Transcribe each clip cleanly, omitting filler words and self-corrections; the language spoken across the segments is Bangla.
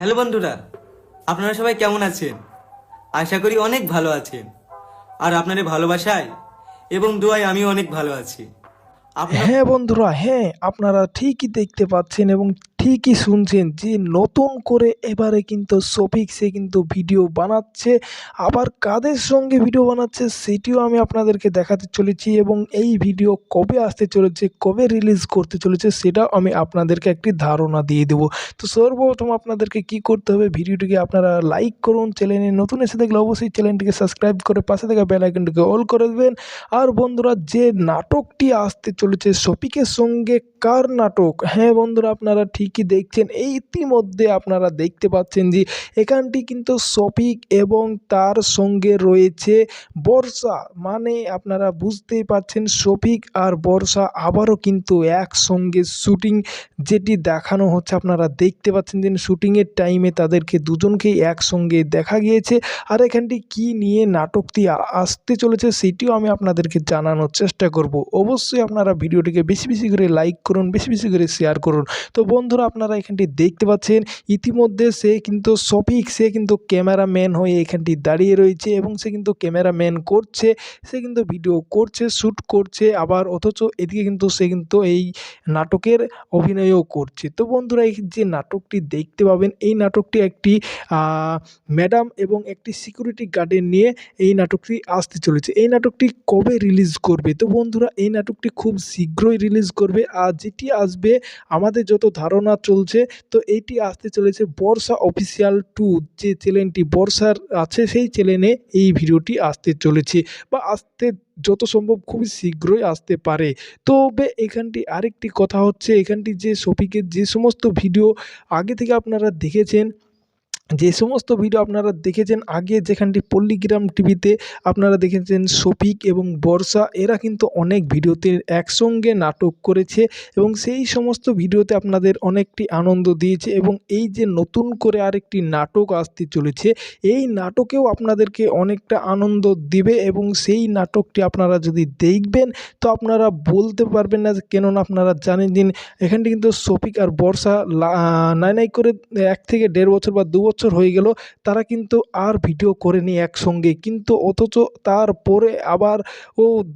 হ্যালো বন্ধুরা, আপনারা সবাই কেমন আছেন? আশা করি অনেক ভালো আছেন। আর আপনাদের ভালোবাসায় এবং দোয়ায় আমিও অনেক ভালো আছি। আপনার হ্যাঁ বন্ধুরা, হ্যাঁ আপনারা ঠিকই দেখতে পাচ্ছেন এবং ঠিকই শুনছেন যে নতুন করে এবারে কিন্তু শফিক সে কিন্তু ভিডিও বানাচ্ছে। আবার কাদের সঙ্গে ভিডিও বানাচ্ছে সেটিও আমি আপনাদেরকে দেখাতে চলেছি এবং এই ভিডিও কবে আসতে চলেছে, কবে রিলিজ করতে চলেছে সেটাও আমি আপনাদেরকে একটি ধারণা দিয়ে দেবো। তো সর্বপ্রথম আপনাদেরকে কি করতে হবে, ভিডিওটিকে আপনারা লাইক করুন, চ্যানেলে নতুন এসে দেখলে অবশ্যই চ্যানেলটিকে সাবস্ক্রাইব করে পাশে থাকা বেল আইকনটিকে অল করে দেবেন। আর বন্ধুরা, যে নাটকটি আসতে চলেছে শফিকের সঙ্গে, কার নাটক? হ্যাঁ বন্ধুরা, আপনারা ঠিকই দেখছেন, এই ইতিমধ্যে আপনারা দেখতে পাচ্ছেন যে এখানটি কিন্তু শফিক এবং তার সঙ্গে রয়েছে বর্ষা। মানে আপনারা বুঝতেই পারছেন, শফিক আর বর্ষা আবারও কিন্তু একসঙ্গে শুটিং যেটি দেখানো হচ্ছে, আপনারা দেখতে পাচ্ছেন যে শুটিংয়ের টাইমে তাদেরকে দুজনকেই একসঙ্গে দেখা গিয়েছে। আর এখানটি কি নিয়ে নাটকটি আসতে চলেছে সেটিও আমি আপনাদেরকে জানানোর চেষ্টা করব। অবশ্যই আপনারা ভিডিওটিকে বেশি বেশি করে লাইক করুন, বেশি বেশি করে শেয়ার করুন। তো বন্ধুরা, আপনারা এখানটি দেখতে পাচ্ছেন ইতিমধ্যে সে কিন্তু শফিক সে কিন্তু ক্যামেরাম্যান হয়ে এখানটি দাঁড়িয়ে রয়েছে এবং সে কিন্তু ক্যামেরাম্যান করছে, সে কিন্তু ভিডিও করছে, শ্যুট করছে, আবার অথচ এদিকে কিন্তু সে কিন্তু এই নাটকের অভিনয়ও করছে। তো বন্ধুরা, এই যে নাটকটি দেখতে পাবেন, এই নাটকটি একটি ম্যাডাম এবং একটি সিকিউরিটি গার্ডের নিয়ে এই নাটকটি আসতে চলেছে। এই নাটকটি কবে রিলিজ করবে? তো বন্ধুরা, এই নাটকটি খুব শীঘ্রই রিলিজ করবে। আর যেটি আসবে, আমাদের যত ধারণা চলছে, তো এইটি আসতে চলেছে বর্ষা অফিসিয়াল 2 যে চ্যানেলটি বর্ষার আছে সেই চ্যানেলে এই ভিডিওটি আসতে চলেছে, বা আসতে যত সম্ভব খুবই শীঘ্রই আসতে পারে। তবে এখানটি আরেকটি কথা হচ্ছে, এখানটি যে শফিকের যে সমস্ত ভিডিও আগে থেকে আপনারা দেখেছেন, যে সমস্ত ভিডিও আপনারা দেখেছেন আগে, যেখানটি পল্লীগ্রাম টিভিতে আপনারা দেখেছেন শফিক এবং বর্ষা এরা কিন্তু অনেক ভিডিওতে একসঙ্গে নাটক করেছে এবং সেই সমস্ত ভিডিওতে আপনাদের অনেকটি আনন্দ দিয়েছে। এবং এই যে নতুন করে আরেকটি নাটক আসতে চলেছে, এই নাটকেও আপনাদেরকে অনেকটা আনন্দ দিবে এবং সেই নাটকটি আপনারা যদি দেখবেন তো আপনারা বলতে পারবেন না, কেননা আপনারা জানেন যে এখানটি কিন্তু শফিক আর বর্ষা নাই নাই করে 1 থেকে 1.5 বছর বা 2 বছর হয়ে গেল, তারা কিন্তু আর ভিডিও করেনি একসঙ্গে, কিন্তু অথচ তারপরে আবার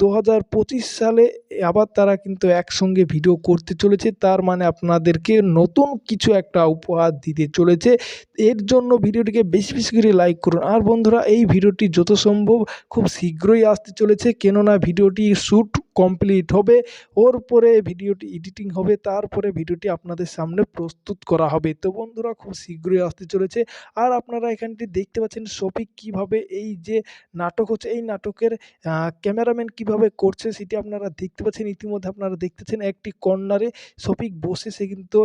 2025 সালে আবার তারা কিন্তু একসঙ্গে ভিডিও করতে চলেছে। তার মানে আপনাদেরকে নতুন কিছু একটা উপহার দিতে চলেছে। এর জন্য ভিডিওটিকে বেশি বেশি করে লাইক করুন। আর বন্ধুরা, এই ভিডিওটি যত সম্ভব খুব শীঘ্রই আসতে চলেছে, কেননা ভিডিওটি শ্যুট কমপ্লিট হবে, ওর পরে ভিডিওটি এডিটিং হবে, তারপরে ভিডিওটি আপনাদের সামনে প্রস্তুত করা হবে। তো বন্ধুরা, খুব শীঘ্রই আসতে চলেছে। আর আপনারা এখানটি দেখতে পাচ্ছেন শফিক কিভাবে এই যে নাটক হচ্ছে, এই নাটকের ক্যামেরাম্যান কিভাবে করছে সেটি আপনারা দেখতে পাচ্ছেন। ইতিমধ্যে আপনারা দেখতেছেন একটি কর্নারে শফিক বসে সে কিন্তু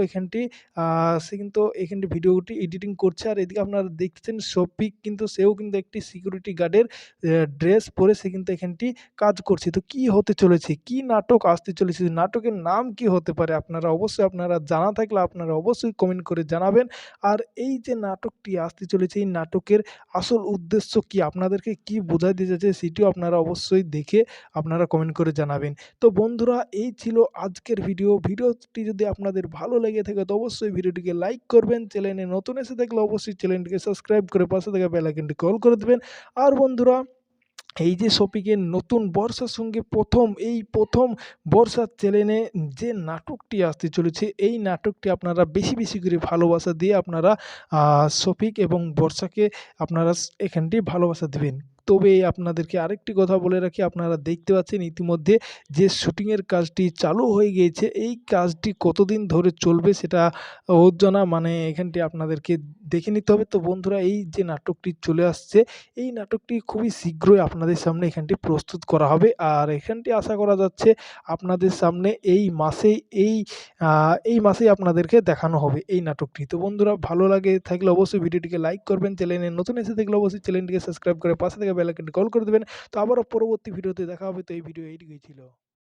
এখানটি ভিডিওটি এডিটিং করছে। আর এদিকে আপনারা দেখতেছেন শফিক কিন্তু সেও কিন্তু একটি সিকিউরিটি গার্ডের ড্রেস পরে সে কিন্তু এখানটি কাজ করছে। তো কি হতে চলেছে, কি নাটক আসতে চলেছে, নাটকের নাম কি হতে পারে, আপনারা জানা থাকলে আপনারা অবশ্যই কমেন্ট করে জানাবেন। আর এই যে নাটকটি আসতে চলেছে, এই নাটকের আসল উদ্দেশ্য কি, আপনাদেরকে কি বোঝাতে চাইছে সেটিও আপনারা অবশ্যই দেখে আপনারা কমেন্ট করে জানাবেন। তো বন্ধুরা, এই ছিল আজকের ভিডিওটি যদি আপনাদের ভালো লেগে থাকে তো অবশ্যই ভিডিওটিকে লাইক করবেন, চ্যানেলে নতুন এসে থাকলে অবশ্যই চ্যানেলটিকে সাবস্ক্রাইব করে পাশে থাকা বেল আইকনটি অল করে দেবেন। আর বন্ধুরা, এই যে শফিকের নতুন বর্ষার সঙ্গে প্রথম বর্ষার চ্যানেলে যে নাটকটি আসতে চলেছে, এই নাটকটি আপনারা বেশি বেশি করে ভালোবাসা দিয়ে আপনারা শফিক এবং বর্ষাকে আপনারা এখানটি ভালোবাসা দেবেন। তবে আপনাদেরকে আরেকটি কথা বলে রাখি, আপনারা দেখতে পাচ্ছেন ইতিমধ্যে যে শুটিংয়ের কাজটি চালু হয়ে গিয়েছে, এই কাজটি কতদিন ধরে চলবে সেটা জানা, মানে এখানটি আপনাদেরকে দেখে নিতে হবে। তো বন্ধুরা, এই যে নাটকটি চলে আসছে, এই নাটকটি খুবই শীঘ্রই আপনাদের সামনে এখানটি প্রস্তুত করা হবে। আর এখানটি আশা করা যাচ্ছে আপনাদের সামনে এই মাসেই আপনাদেরকে দেখানো হবে এই নাটকটি। তো বন্ধুরা, ভালো লাগে থাকলে অবশ্যই ভিডিওটিকে লাইক করবেন, চ্যানেলে নতুন এসে থাকলে অবশ্যই চ্যানেলটিকে সাবস্ক্রাইব করে পাশে থেকে বেল আইকনটি অল করে দেবেন। তো আবারও পরবর্তী ভিডিওতে দেখা হবে। তো এই ভিডিও এইটুকুই ছিল।